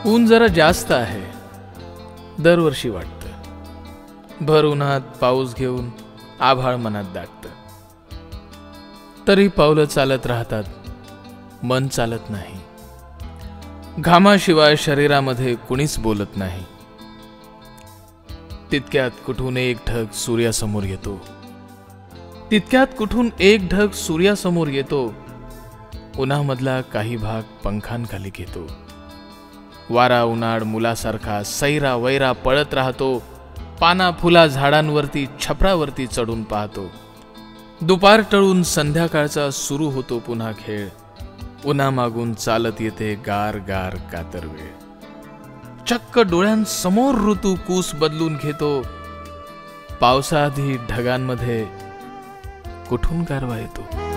ऊन जरा जास्त आहे, दरवर्षी वाटतं. भर उन्हात पाऊस घेऊन आभाळ मनात दागतं. तरी पावलं चालत राहतात, मन चालत नाही. घामाशिवाय शरीरामध्ये कुणीच बोलत नाही. तितक्यात कुठून एक ढग सूर्यासमोर येतो. उन्हामधला काही भाग पंखांखाली घेतो. वारा उन्हाळ मुलासारखा सैरा वैरा पळत राहतो. पाना फुला झाडांवरती छपरावरती चढून पाहतो. दुपार टळून संध्याकाळचा सुरू होतो पुन्हा खेळ. उन्हामागून चालत येते गार गार कातर वेळ. चक्क डोळ्यांसमोर ऋतू कूस बदलून घेतो. पावसाआधी ढगांमध्ये कुठून गारवा येतो.